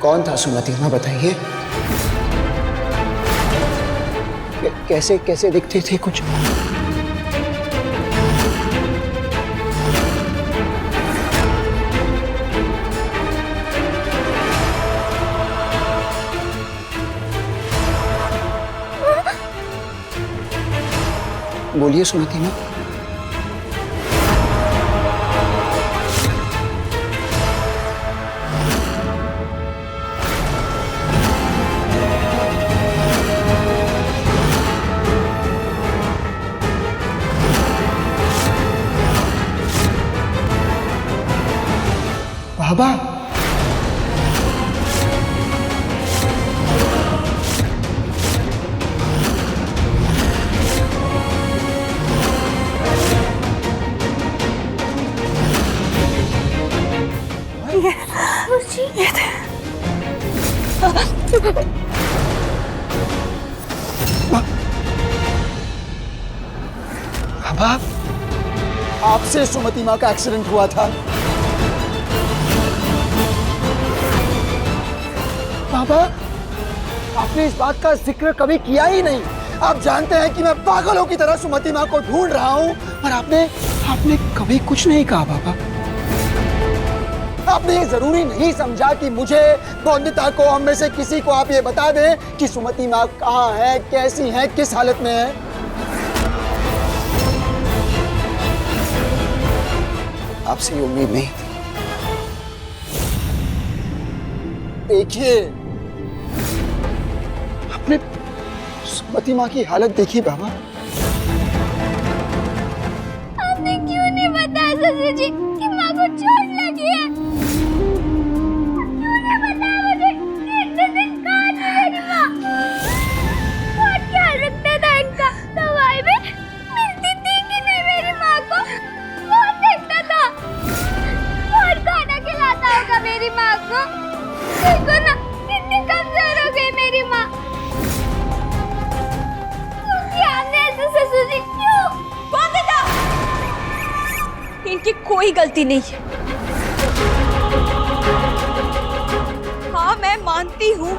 कौन था सुमति माँ, बताइए। कैसे कैसे दिखते थे कुछ? बोलिए सुमति माँ। बाबा, बाबा, आपसे सुमति माँ का एक्सीडेंट हुआ था। बाबा, आपने इस बात का जिक्र कभी किया ही नहीं। आप जानते हैं कि मैं पागलों की तरह सुमति माँ को ढूंढ रहा हूँ, और आपने कभी कुछ नहीं कहा बाबा। आपने ये जरूरी नहीं समझा कि मुझे, बौंदिता को, हम में से किसी को आप ये बता दें कि सुमति माँ कहाँ है, कैसी है, किस हालत में है। आपसे ये उम्मीद नहीं थी। देखिए, आपने सुमति माँ की हालत देखी बाबा। आपने क्यों नहीं बताया ससुर जी कि माँ को चोट लगी है? क्यों नहीं बताया मुझे कि इतने दिन कहाँ थी मेरी माँ? बहुत ख्याल रखता था इनका। दवाई में मिलती थी कि नहीं मेरी माँ को? बहुत देखता था। बहुत खाना खिलाता होगा मेरी माँ को। देखो ना, कितनी कमजोर हो गई मेरी माँ। ससुर जी क्यों? बौंदिता! इनकी कोई गलती नहीं है। हाँ, मैं मानती हूँ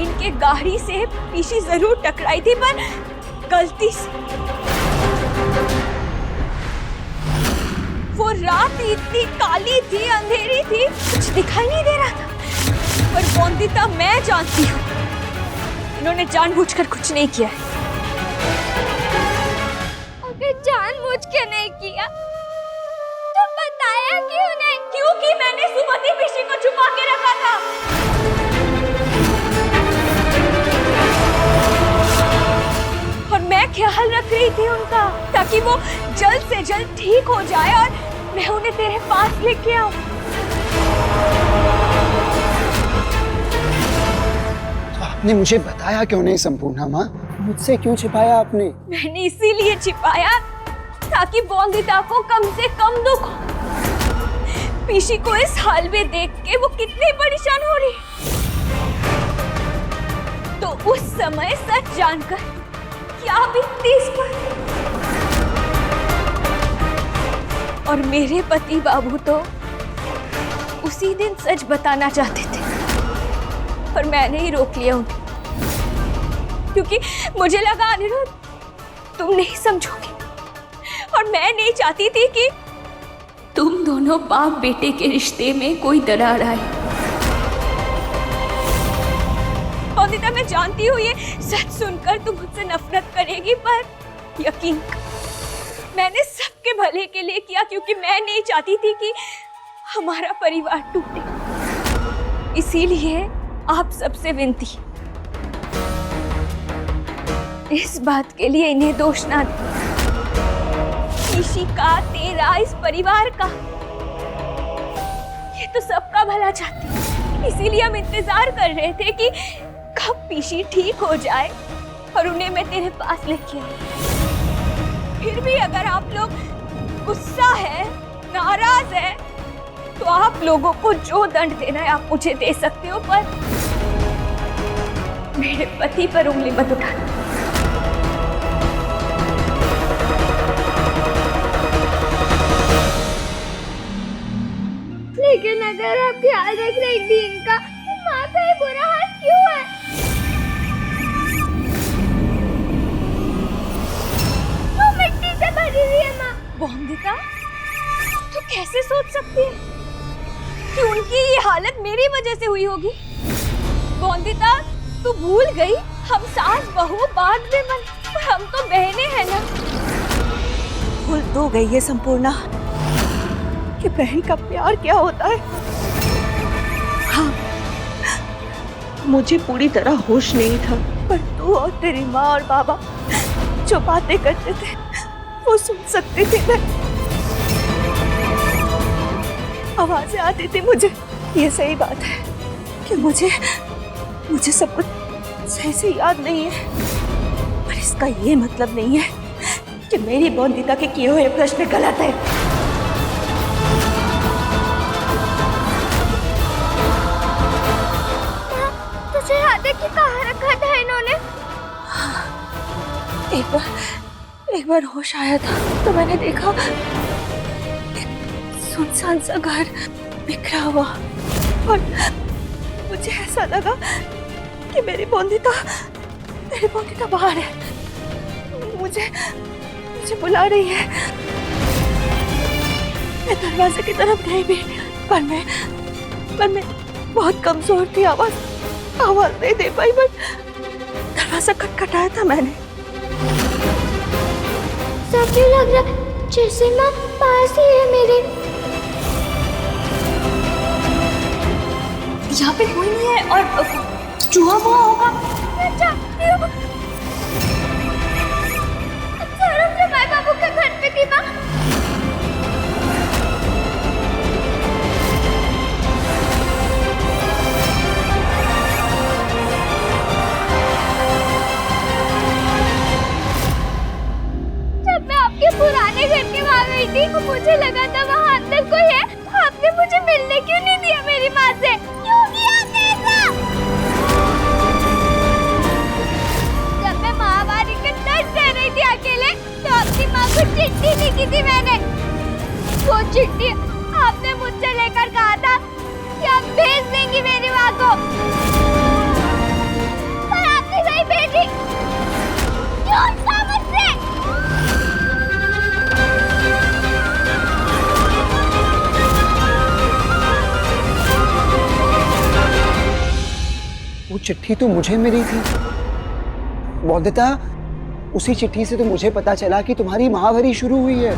इनके गाड़ी से पीछे जरूर टकराई थी, पर गलती से। वो रात इतनी काली थी, अंधेरी थी, कुछ दिखाई नहीं दे रहा था। पर बौंदिता, मैं जानती हूँ इन्होंने जानबूझकर कुछ नहीं किया है। जानबूझ के नहीं किया तो बताया क्यों नहीं? क्योंकि मैंने सुमति पीसी को छुपा के रखा था। और मैं ख्याल रख रही थी उनका, ताकि वो जल्द से जल्द ठीक हो जाए और मैं उन्हें तेरे पास लेके आऊं। तो आपने मुझे बताया क्यों नहीं संपूर्णा माँ? मुझसे क्यों छिपाया आपने? मैंने इसीलिए छिपाया ताकि बौंदिता को कम से कम दुख हो। पीसी को इस हाल में देख के वो कितनी परेशान हो रही, तो उस समय सच जानकर क्या बीतती इस पर। और मेरे पति बाबू तो उसी दिन सच बताना चाहते थे, पर मैंने ही रोक लिया उन्हें, क्योंकि मुझे लगा अनिरुद्ध तुम नहीं समझोगे, और मैं नहीं चाहती थी कि तुम दोनों बाप बेटे के रिश्ते में कोई दरार आए। बौंदिता, मैं जानती हूँ ये सच सुनकर तुम मुझसे नफरत करेगी, पर यकीन मैंने सबके भले के लिए किया, क्योंकि मैं नहीं चाहती थी कि हमारा परिवार टूटे। इसीलिए आप सबसे विनती, इस बात के लिए इन्हें दोष ना दे। पीसी का, तेरा, इस परिवार का, ये तो सबका भला चाहती है। इसीलिए हम इंतजार कर रहे थे कि कब पीसी ठीक हो जाए और उन्हें मैं तेरे पास लेके आऊं। फिर भी अगर आप लोग गुस्सा है, नाराज है, तो आप लोगों को जो दंड देना है आप मुझे दे सकते हो, पर मेरे पति पर उंगली मत उठाना। लेकिन अगर आप ख्याल देख रही थी इनका, माँ का ये बुरा हाल क्यों है? वो मिट्टी से भरी हुई है माँ। बोंदिता, तू कैसे सोच सकती है कि उनकी ये हालत मेरी वजह से हुई होगी? बोंदिता, तू भूल गई हम सास बहू बाद में बन, हम तो बहनें हैं ना। भूल तो गई है संपूर्णा कि बहन का प्यार क्या होता है। हाँ, मुझे पूरी तरह होश नहीं था, पर तू और तेरी माँ और बाबा जो बातें करते थे वो सुन सकती थी मैं। आवाजें आती थी मुझे। ये सही बात है कि मुझे सब कुछ सही से याद नहीं है, पर इसका ये मतलब नहीं है कि मेरी बोंदिता के किए हुए प्रश्न गलत है। तुझे याद है कि कहाँ रखा था इन्होंने? एक बार होश आया था तो मैंने देखा एक सुनसान सा घर बिखरा हुआ, और मुझे ऐसा लगा कि मेरी बोंदिता बाहर है, मुझे बुला रही है। मैं दरवाजे की तरफ गई भी, पर मैं बहुत कमजोर थी, आवाज नहीं दे पाई, पर दरवाजा खटखटाया था मैंने। सब ये लग रहा है जैसे माँ पास ही है मेरे। यहाँ पे कोई नहीं है और चूहा हुआ होगा। मैं जानती हूँ। सौरभ जमाई बाबू के घर पे थी माँ। जब मैं आपके पुराने घर के वहाँ गई थी तो मुझे लगा था वहाँ अंदर कोई है। आपने मुझे मिलने क्यों नहीं दिया मेरी माँ से? क्यों किया ऐसा? जब मैं महामारी के तट रह रही थी अकेले तो अपनी माँ को चिट्ठी लिखी थी मैंने। वो चिट्ठी आपने मुझसे लेकर कहा था कि आप भेज देंगी मेरी माँ को, पर आपने नहीं भेजी। क्यों मुझसे? वो चिट्ठी तो मुझे मिली थी बोंदिता। उसी चिट्ठी से तो मुझे पता चला कि तुम्हारी महावरी शुरू हुई है।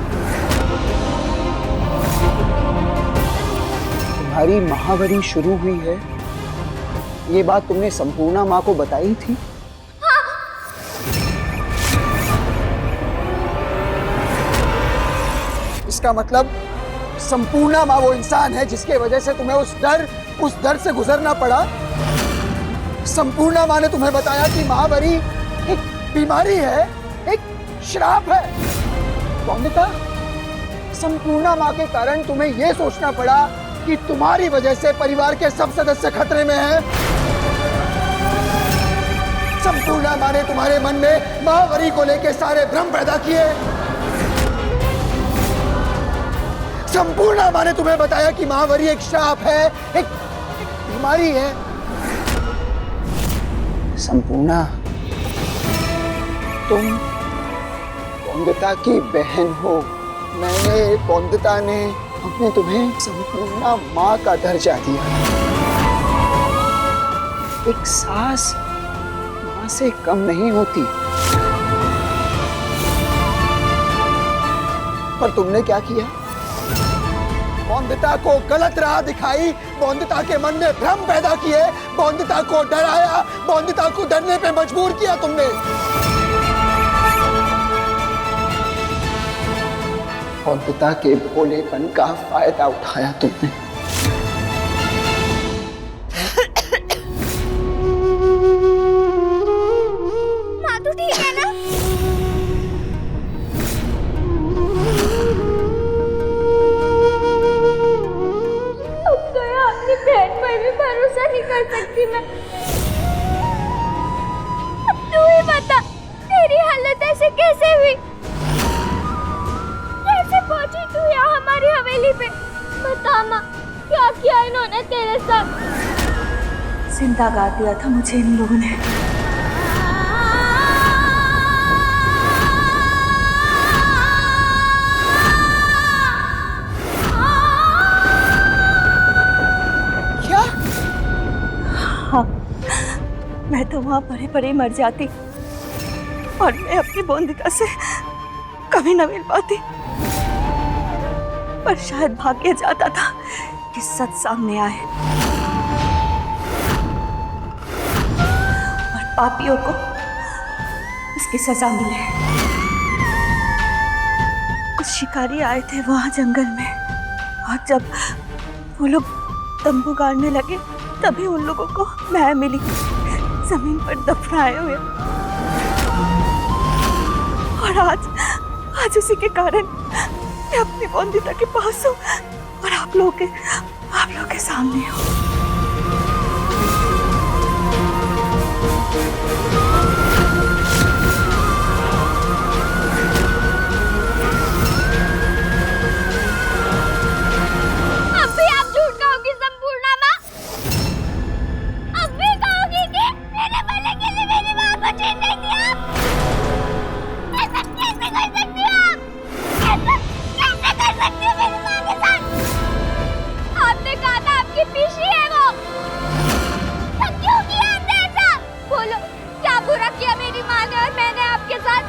तुम्हारी महावरी शुरू हुई है, ये बात तुमने संपूर्णा माँ को बताई थी? इसका मतलब संपूर्णा माँ वो इंसान है जिसके वजह से तुम्हें उस डर से गुजरना पड़ा। संपूर्णा माँ ने तुम्हें बताया कि महावरी एक बीमारी है, एक श्राप है। बोंदिता, संपूर्णा माँ के कारण तुम्हें यह सोचना पड़ा कि तुम्हारी वजह से परिवार के सब सदस्य खतरे में हैं। संपूर्णा माँ ने तुम्हारे मन में महावरी को लेकर सारे भ्रम पैदा किए। संपूर्णा माँ ने तुम्हें बताया कि महावरी एक श्राप है, एक बीमारी है। संपूर्णा, तुम बोंदिता की बहन हो। बोंदिता ने हमने तुम्हें संपूर्णा माँ का दर्जा दिया। एक सास माँ से कम नहीं होती। पर तुमने क्या किया? बोंदिता को गलत राह दिखाई, बोंदिता के मन में भ्रम पैदा किए, बोंदिता को डराया, बोंदिता को डरने पे मजबूर किया तुमने। बोंदिता के भोलेपन का फायदा उठाया तुमने। माँ तो ठीक है ना? अब गया अपनी बहन पर भी भरोसा नहीं कर सकती मैं। अब तू ही बता, तेरी हालत ऐसे कैसे हुई? कैसे पहुंची तू यहाँ हमारी हवेली पे? बता माँ, क्या किया इन्होंने तेरे साथ? जिंदा गाड़ दिया था मुझे इन लोगों ने। क्या? हाँ, मैं तो वहां पड़े पड़े मर जाती और मैं अपनी बोंदिका से कभी न मिल पाती, पर शायद भाग्य जाता था कि सच सामने आए और पापियों को इसकी सजा मिले। कुछ शिकारी आए थे वहां जंगल में, और जब वो लोग तंबू गाड़ने लगे तभी उन लोगों को मैं मिली, जमीन पर दफनाए हुए। और आज उसी के कारण मैं अपनी बोंदिता के पास हूँ और आप लोग के सामने हूँ। अब भी आप झूठ कहोगी संपूर्णा माँ? अब भी कहोगी कि मेरे भले के लिए मेरी माँ को छीन नहीं दिया? ऐसा कैसे कर सकती हो आप? कैसे कर सकती हो मेरी माँ के साथ? आपने कहा था आपकी पीशी है वो, तो क्यों किया आपने ऐसा? बोलो, क्या बुरा किया मेरी माँ ने और मैंने आपके साथ?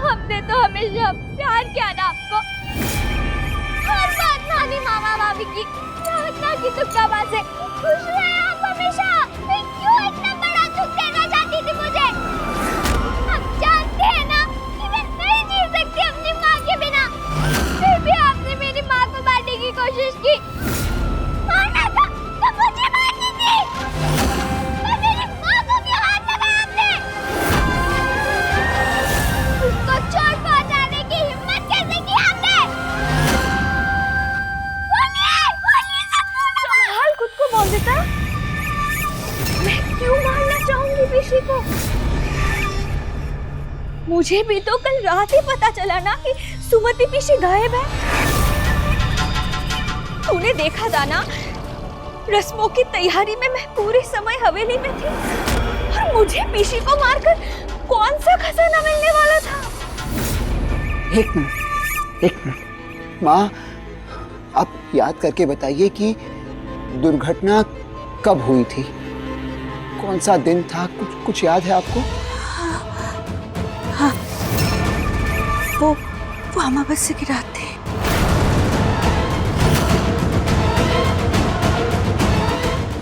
हमने तो हमेशा प्यार किया ना आपको, हर बात नानी मामा मामी की प्रार्थना की तुक्का से खुश रहे आप हमेशा। मैं क्यों इतना बड़ा दुख देना चाहती थी मुझे? आप जानते हैं ना कि मैं नहीं जी सकती अपनी माँ के बिना, फिर भी आपने मेरी माँ को मारने की कोशिश की। मारना था तो मुझे मारनी थी, पर मेरी माँ को क्यों हाथ लगाया आपने? उसको चोट पहुंचाने की हिम्मत कैसे की आपने? बोलिए संभाल खुद को बोंदिता। मैं क्यों मारना चाहूंगी पीशी को? मुझे भी तो कल रात ही पता चला ना कि सुमति पीशी गायब है। तूने देखा था ना, रस्मों की तैयारी में मैं पूरे समय हवेली में थी, और मुझे पीशी को मारकर कौन सा खजाना मिलने वाला था? एक मिनट माँ, आप याद करके बताइए कि दुर्घटना कब हुई थी? कौन सा दिन था? कुछ याद है आपको? हाँ, वो अमावस्या की रात थी।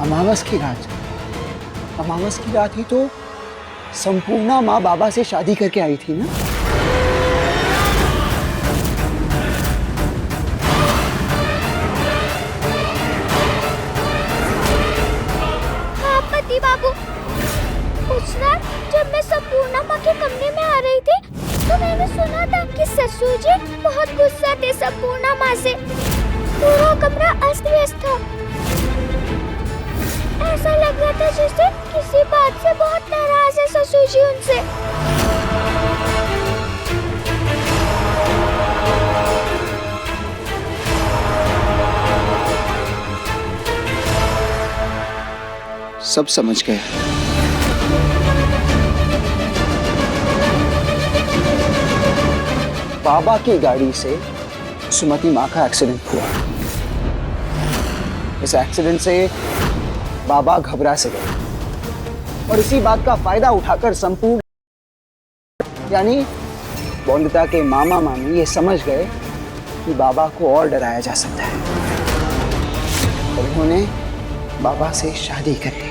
अमावस की रात? अमावस की रात ही तो संपूर्णा माँ बाबा से शादी करके आई थी ना? हाँ पति बाबू, उस रात जब मैं संपूर्णा माँ के कमरे में आ रही थी तो मैंने सुना था कि ससुर जी बहुत गुस्सा थे संपूर्णा माँ से। पूरा कमरा अस्त व्यस्त था, ऐसा लग रहा था जैसे किसी बात से बहुत नाराज है ससुर जी उनसे। सब समझ गए। बाबा की गाड़ी से सुमति माँ का एक्सीडेंट हुआ। इस एक्सीडेंट से बाबा घबरा से गए और इसी बात का फायदा उठाकर संपूर्ण यानी बोंदिता के मामा मामी ये समझ गए कि बाबा को और डराया जा सकता है, और उन्होंने बाबा से शादी कर ली।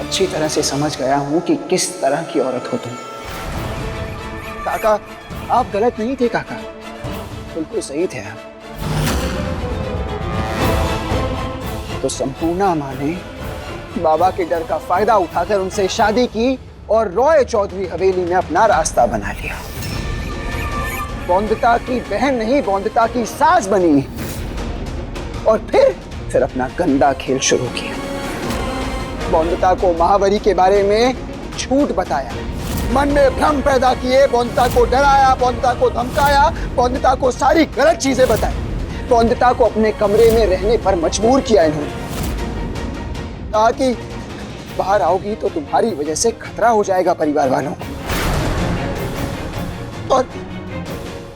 अच्छी तरह से समझ गया हूं कि किस तरह की औरत हो तुम। काका, आप गलत नहीं थे काका, बिल्कुल सही थे आप। तो संपूर्णा माँ ने बाबा के डर का फायदा उठाकर उनसे शादी की और रॉय चौधरी हवेली में अपना रास्ता बना लिया। बोंदिता की बहन नहीं, बोंदिता की सास बनी और फिर अपना गंदा खेल शुरू किया। बोंदिता को महावरी के बारे में झूठ बताया मन में भ्रम पैदा किए, बोंदता को डराया, बोंदता को धमकाया, बोंदता को सारी गलत चीजें बताई, बोंदता को अपने कमरे में रहने पर मजबूर किया इन्होंने। कहा कि बाहर आओगी तो तुम्हारी वजह से खतरा हो जाएगा परिवार वालों को।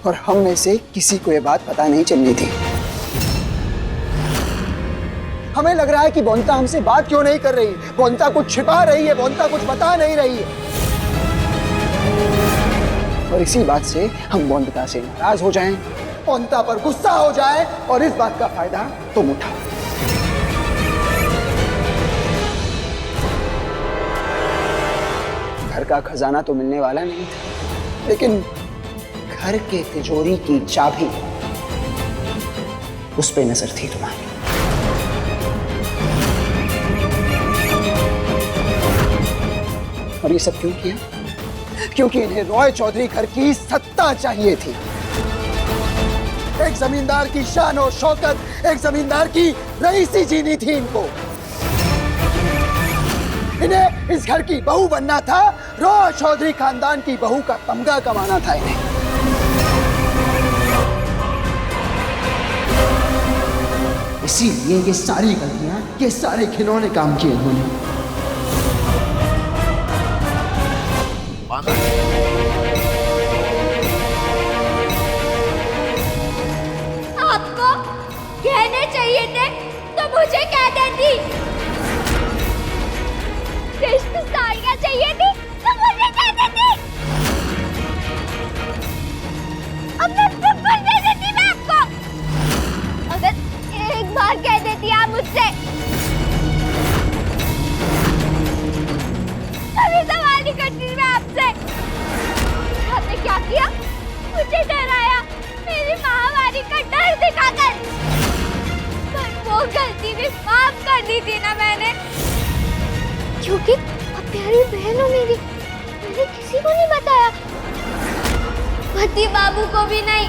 और हम में से किसी को ये बात पता नहीं चलनी थी। हमें लग रहा है कि बोंदता हमसे बात क्यों नहीं कर रही, बोंदता कुछ छिपा रही है, बोंदता कुछ बता नहीं रही है। और इसी बात से हम बोंदता से नाराज हो जाएं, बोंदता पर गुस्सा हो जाए और इस बात का फायदा तुम उठाओ। घर का खजाना तो मिलने वाला नहीं था, लेकिन घर के तिजोरी की चाबी उस पे नजर थी तुम्हारी। और ये सब क्यों किया? क्योंकि इन्हें रॉय चौधरी घर की सत्ता चाहिए थी। एक जमींदार की शान और शौकत, एक जमींदार की रईसी जीनी थी इनको। इन्हें इस घर की बहू बनना था, रॉय चौधरी खानदान की बहू का तमगा कमाना था इन्हें। इसीलिए ये सारी गलतियां, ये सारे खिलौने काम किए इन्होंने। आपको कहने चाहिए थे तो मुझे कह देती। रिश्ते साड़ियाँ चाहिए थी तो मुझे कह देती। अब मैं बिल्कुल दे देती मैं आपको। अगर एक बार कह देती आप मुझसे, कभी सवाल नहीं करती मैं आपसे। आपने क्या किया? मुझे डराया, मेरी महामारी का डर दिखाकर। पर वो गलती भी माफ कर दी थी ना मैंने, क्योंकि अब प्यारी बहन हो मेरी। मैंने किसी को नहीं बताया, पति बाबू को भी नहीं।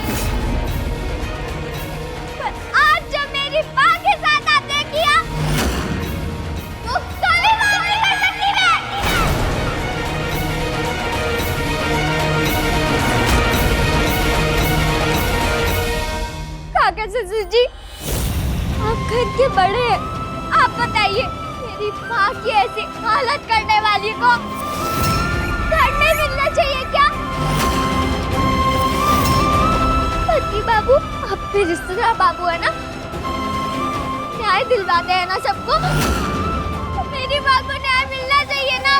पर आज जब मेरी माँ के साथ आपने किया, तो कभी माफ नहीं कर सकती मैं। काका ससुर जी, आप घर के बड़े हैं, आप बताइए मेरी माँ की ऐसी हालत करने वाली को घर में मिलना चाहिए क्या? पति बाबू, आप भी रिश्तेदार बाबू है ना, न्याय दिलवाते हैं ना सबको। तो मेरी माँ को न्याय मिलना चाहिए ना।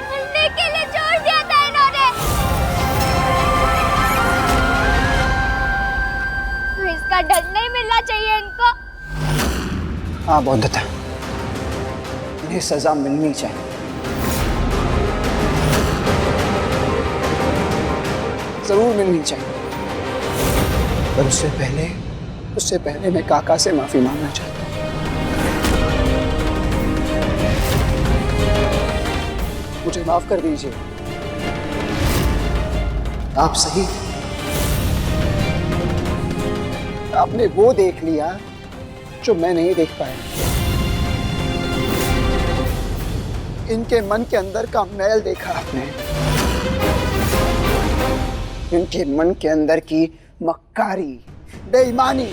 मरने के लिए छोड़ दिया था इन्होंने, तो इसका दंड नहीं मिलना चाहिए इनको। हाँ बोंदता, इन्हें सजा मिलनी चाहिए। जरूर मिलनी चाहिए। पर उससे पहले मैं काका से माफी मांगना चाहता हूँ। मुझे माफ कर दीजिए। आप सही थे। आपने वो देख लिया जो मैं नहीं देख पाया। इनके मन के अंदर का मैल देखा आपने, इनके मन के अंदर की मक्कारी, बेईमानी,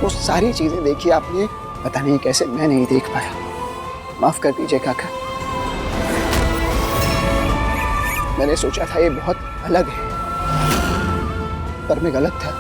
वो सारी चीजें देखी आपने। पता नहीं कैसे मैं नहीं देख पाया। माफ कर दीजिए काका। मैंने सोचा था ये बहुत अलग है, पर मैं गलत था।